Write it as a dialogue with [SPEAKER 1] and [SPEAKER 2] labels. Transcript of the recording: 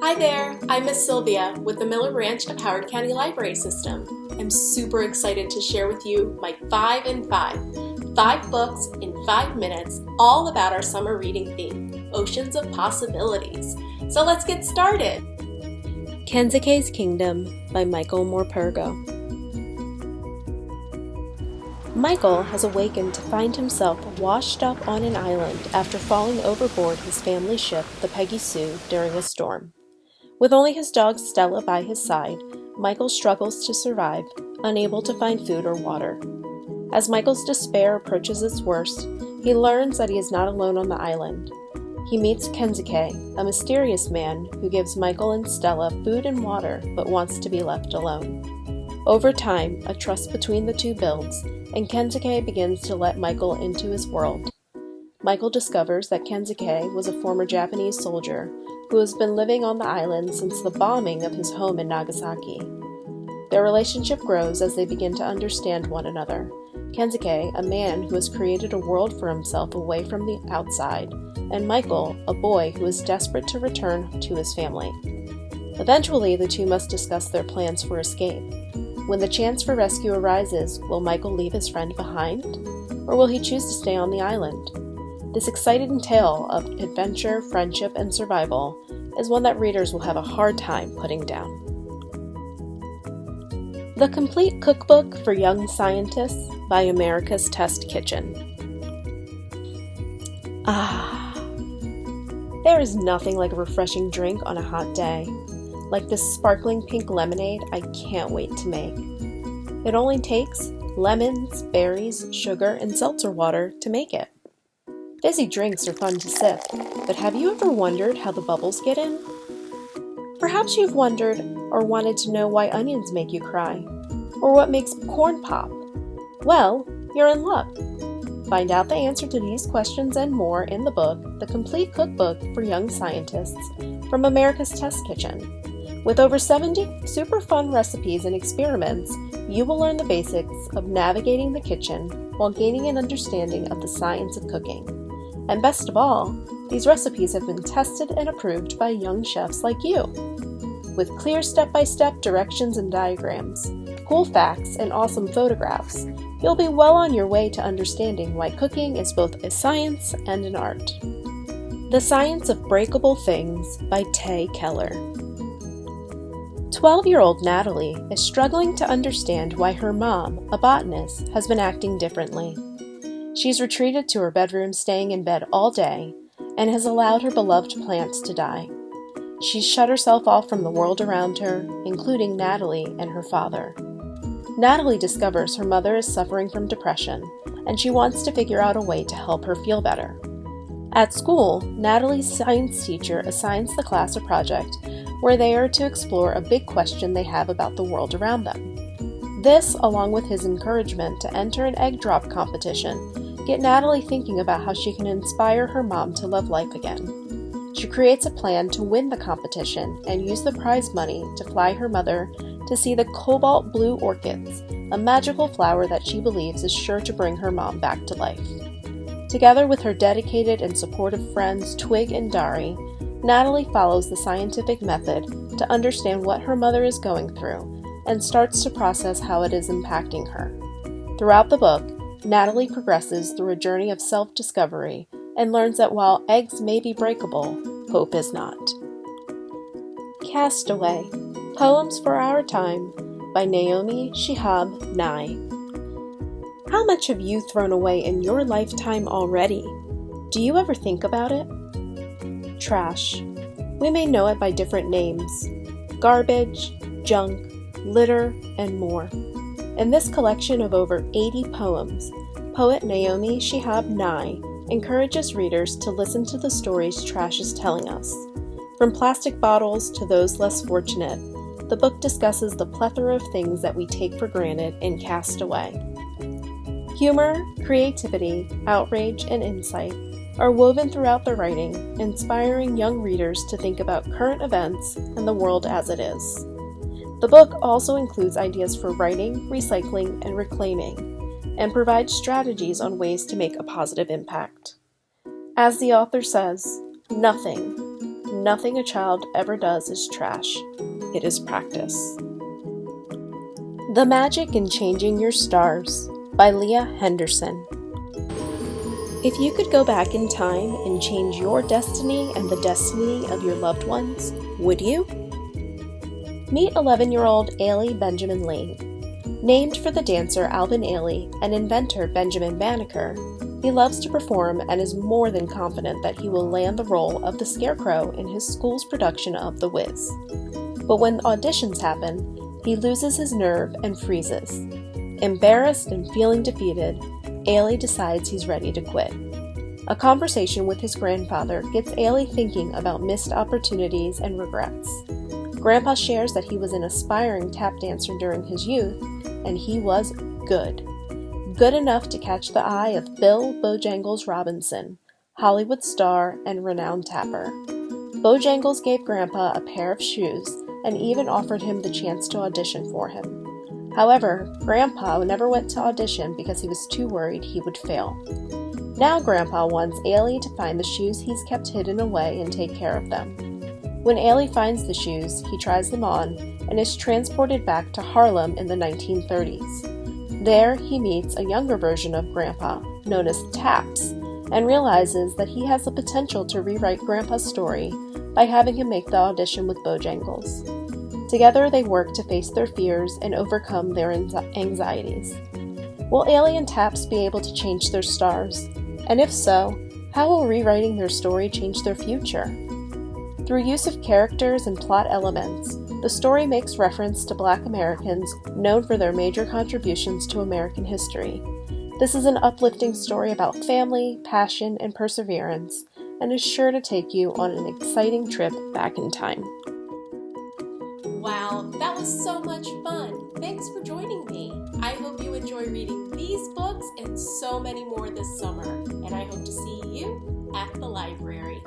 [SPEAKER 1] Hi there, I'm Miss Sylvia with the Miller Branch of Howard County Library System. I'm super excited to share with you my 5 in 5. 5 books in 5 minutes, all about our summer reading theme, Oceans of Possibilities. So let's get started!
[SPEAKER 2] Kenzikays Kingdom by Michael Morpurgo. Michael has awakened to find himself washed up on an island after falling overboard his family ship, the Peggy Sue, during a storm. With only his dog Stella by his side, Michael struggles to survive, unable to find food or water. As Michael's despair approaches its worst, he learns that he is not alone on the island. He meets Kenzikay, a mysterious man who gives Michael and Stella food and water but wants to be left alone. Over time, a trust between the two builds, and Kenzikay begins to let Michael into his world. Michael discovers that Kenzikay was a former Japanese soldier who has been living on the island since the bombing of his home in Nagasaki. Their relationship grows as they begin to understand one another. Kenzikay, a man who has created a world for himself away from the outside, and Michael, a boy who is desperate to return to his family. Eventually, the two must discuss their plans for escape. When the chance for rescue arises, will Michael leave his friend behind? Or will he choose to stay on the island? This exciting tale of adventure, friendship, and survival is one that readers will have a hard time putting down. The Complete Cookbook for Young Scientists by America's Test Kitchen. There is nothing like a refreshing drink on a hot day. Like this sparkling pink lemonade I can't wait to make. It only takes lemons, berries, sugar, and seltzer water to make it. Fizzy drinks are fun to sip, but have you ever wondered how the bubbles get in? Perhaps you've wondered or wanted to know why onions make you cry, or what makes corn pop. Well, you're in luck. Find out the answer to these questions and more in the book, The Complete Cookbook for Young Scientists from America's Test Kitchen. With over 70 super fun recipes and experiments, you will learn the basics of navigating the kitchen while gaining an understanding of the science of cooking. And best of all, these recipes have been tested and approved by young chefs like you. With clear step-by-step directions and diagrams, cool facts, and awesome photographs, you'll be well on your way to understanding why cooking is both a science and an art. The Science of Breakable Things by Tay Keller. 12-year-old Natalie is struggling to understand why her mom, a botanist, has been acting differently. She's retreated to her bedroom, staying in bed all day, and has allowed her beloved plants to die. She's shut herself off from the world around her, including Natalie and her father. Natalie discovers her mother is suffering from depression, and she wants to figure out a way to help her feel better. At school, Natalie's science teacher assigns the class a project where they are to explore a big question they have about the world around them. This, along with his encouragement to enter an egg drop competition, get Natalie thinking about how she can inspire her mom to love life again. She creates a plan to win the competition and use the prize money to fly her mother to see the cobalt blue orchids, a magical flower that she believes is sure to bring her mom back to life. Together with her dedicated and supportive friends Twig and Dari, Natalie follows the scientific method to understand what her mother is going through and starts to process how it is impacting her. Throughout the book, Natalie progresses through a journey of self-discovery and learns that while eggs may be breakable, hope is not. Castaway, Poems for Our Time by Naomi Shihab Nye. How much have you thrown away in your lifetime already? Do you ever think about it? Trash. We may know it by different names: garbage, junk, litter, and more. In this collection of over 80 poems, poet Naomi Shihab Nye encourages readers to listen to the stories trash is telling us. From plastic bottles to those less fortunate, the book discusses the plethora of things that we take for granted and cast away. Humor, creativity, outrage, and insight are woven throughout the writing, inspiring young readers to think about current events and the world as it is. The book also includes ideas for writing, recycling, and reclaiming, and provides strategies on ways to make a positive impact. As the author says, nothing nothing a child ever does is trash. It is practice. The Magic in Changing Your Stars by Leah Henderson. If you could go back in time and change your destiny and the destiny of your loved ones, would you? Meet 11-year-old Ailey Benjamin Lee. Named for the dancer Alvin Ailey and inventor Benjamin Banneker, he loves to perform and is more than confident that he will land the role of the Scarecrow in his school's production of The Wiz. But when auditions happen, he loses his nerve and freezes. Embarrassed and feeling defeated, Ailey decides he's ready to quit. A conversation with his grandfather gets Ailey thinking about missed opportunities and regrets. Grandpa shares that he was an aspiring tap dancer during his youth, and he was good. Good enough to catch the eye of Bill Bojangles Robinson, Hollywood star and renowned tapper. Bojangles gave Grandpa a pair of shoes and even offered him the chance to audition for him. However, Grandpa never went to audition because he was too worried he would fail. Now Grandpa wants Ailey to find the shoes he's kept hidden away and take care of them. When Ailey finds the shoes, he tries them on and is transported back to Harlem in the 1930s. There, he meets a younger version of Grandpa, known as Taps, and realizes that he has the potential to rewrite Grandpa's story by having him make the audition with Bojangles. Together, they work to face their fears and overcome their anxieties. Will Ailey and Taps be able to change their stars? And if so, how will rewriting their story change their future? Through use of characters and plot elements, the story makes reference to Black Americans known for their major contributions to American history. This is an uplifting story about family, passion, and perseverance, and is sure to take you on an exciting trip back in time.
[SPEAKER 1] Wow, that was so much fun! Thanks for joining me. I hope you enjoy reading these books and so many more this summer, and I hope to see you at the library.